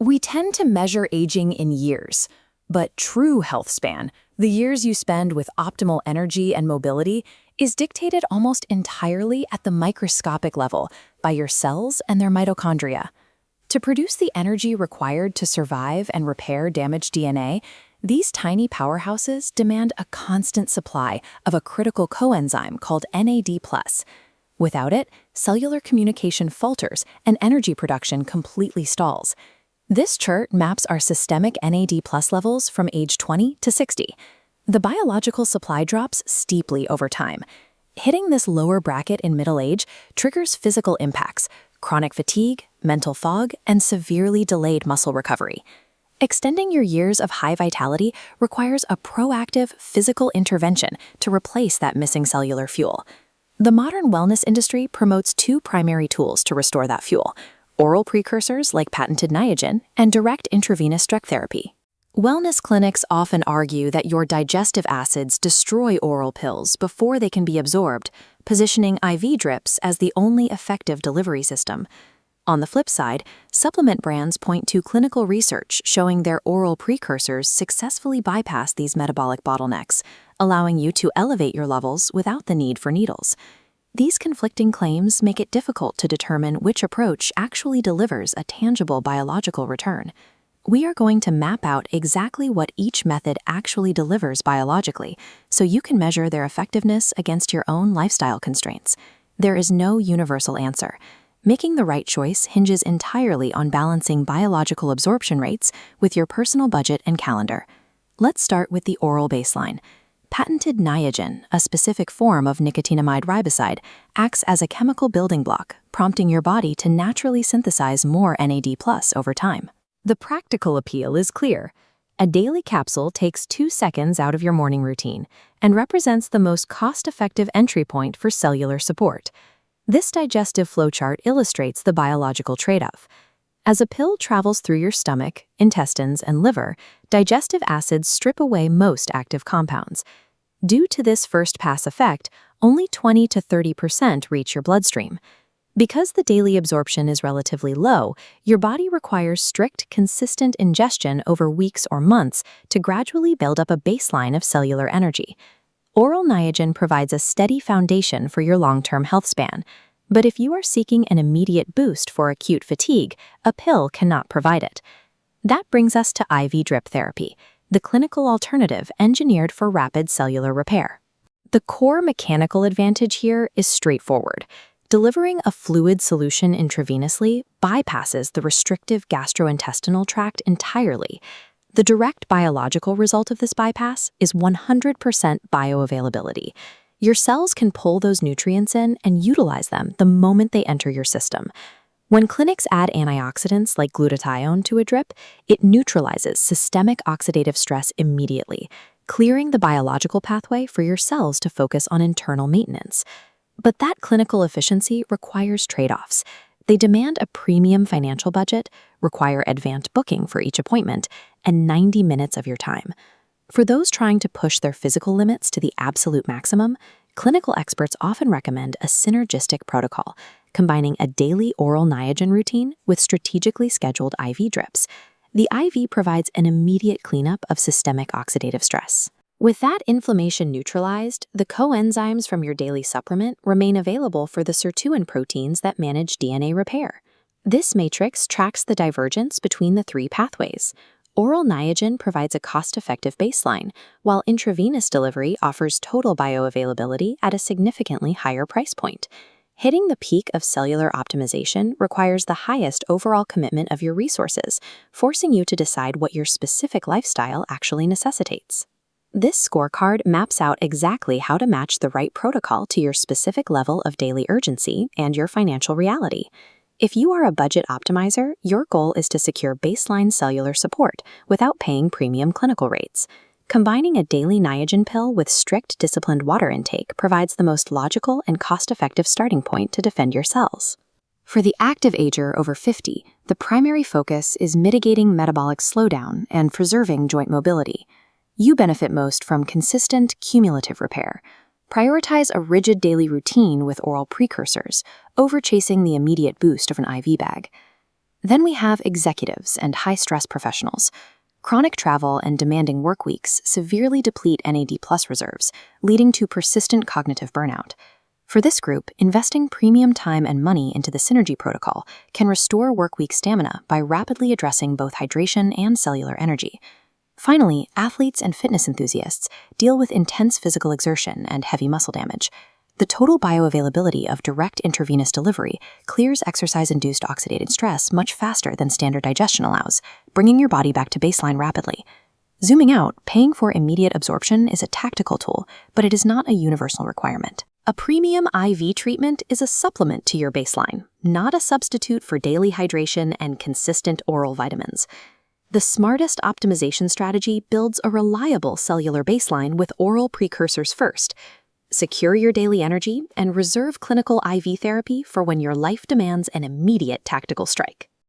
We tend to measure aging in years, but true health span, the years you spend with optimal energy and mobility, is dictated almost entirely at the microscopic level by your cells and their mitochondria. To produce the energy required to survive and repair damaged DNA, these tiny powerhouses demand a constant supply of a critical coenzyme called NAD+. Without it, cellular communication falters and energy production completely stalls. This chart maps our systemic NAD+ levels from age 20 to 60. The biological supply drops steeply over time. Hitting this lower bracket in middle age triggers physical impacts, chronic fatigue, mental fog, and severely delayed muscle recovery. Extending your years of high vitality requires a proactive physical intervention to replace that missing cellular fuel. The modern wellness industry promotes two primary tools to restore that fuel: oral precursors like patented Niagen and direct intravenous drug therapy. Wellness clinics often argue that your digestive acids destroy oral pills before they can be absorbed, positioning IV drips as the only effective delivery system. On the flip side, supplement brands point to clinical research showing their oral precursors successfully bypass these metabolic bottlenecks, allowing you to elevate your levels without the need for needles. These conflicting claims make it difficult to determine which approach actually delivers a tangible biological return. We are going to map out exactly what each method actually delivers biologically, so you can measure their effectiveness against your own lifestyle constraints. There is no universal answer. Making the right choice hinges entirely on balancing biological absorption rates with your personal budget and calendar. Let's start with the oral baseline. Patented Niagen, a specific form of nicotinamide riboside, acts as a chemical building block, prompting your body to naturally synthesize more NAD+ over time. The practical appeal is clear. A daily capsule takes 2 seconds out of your morning routine and represents the most cost-effective entry point for cellular support. This digestive flowchart illustrates the biological trade-off. As a pill travels through your stomach, intestines, and liver, digestive acids strip away most active compounds. Due to this first-pass effect, only 20 to 30% reach your bloodstream. Because the daily absorption is relatively low, your body requires strict, consistent ingestion over weeks or months to gradually build up a baseline of cellular energy. Oral Niagen provides a steady foundation for your long-term health span. But if you are seeking an immediate boost for acute fatigue, a pill cannot provide it. That brings us to IV drip therapy, the clinical alternative engineered for rapid cellular repair. The core mechanical advantage here is straightforward. Delivering a fluid solution intravenously bypasses the restrictive gastrointestinal tract entirely. The direct biological result of this bypass is 100% bioavailability. Your cells can pull those nutrients in and utilize them the moment they enter your system. When clinics add antioxidants like glutathione to a drip, it neutralizes systemic oxidative stress immediately, clearing the biological pathway for your cells to focus on internal maintenance. But that clinical efficiency requires trade-offs. They demand a premium financial budget, require advanced booking for each appointment, and 90 minutes of your time. For those trying to push their physical limits to the absolute maximum, clinical experts often recommend a synergistic protocol, combining a daily oral Niagen routine with strategically scheduled IV drips. The IV provides an immediate cleanup of systemic oxidative stress. With that inflammation neutralized, the coenzymes from your daily supplement remain available for the sirtuin proteins that manage DNA repair. This matrix tracks the divergence between the three pathways. Oral Niagen provides a cost-effective baseline, while intravenous delivery offers total bioavailability at a significantly higher price point. Hitting the peak of cellular optimization requires the highest overall commitment of your resources, forcing you to decide what your specific lifestyle actually necessitates. This scorecard maps out exactly how to match the right protocol to your specific level of daily urgency and your financial reality. If you are a budget optimizer, your goal is to secure baseline cellular support without paying premium clinical rates. Combining a daily Niagen pill with strict disciplined water intake provides the most logical and cost-effective starting point to defend your cells. For the active ager over 50, the primary focus is mitigating metabolic slowdown and preserving joint mobility. You benefit most from consistent, cumulative repair. Prioritize a rigid daily routine with oral precursors, over chasing the immediate boost of an IV bag. Then we have executives and high-stress professionals. Chronic travel and demanding work weeks severely deplete NAD+ reserves, leading to persistent cognitive burnout. For this group, investing premium time and money into the Synergy protocol can restore workweek stamina by rapidly addressing both hydration and cellular energy. Finally, athletes and fitness enthusiasts deal with intense physical exertion and heavy muscle damage. The total bioavailability of direct intravenous delivery clears exercise-induced oxidative stress much faster than standard digestion allows, bringing your body back to baseline rapidly. Zooming out, paying for immediate absorption is a tactical tool, but it is not a universal requirement. A premium IV treatment is a supplement to your baseline, not a substitute for daily hydration and consistent oral vitamins. The smartest optimization strategy builds a reliable cellular baseline with oral precursors first. Secure your daily energy and reserve clinical IV therapy for when your life demands an immediate tactical strike.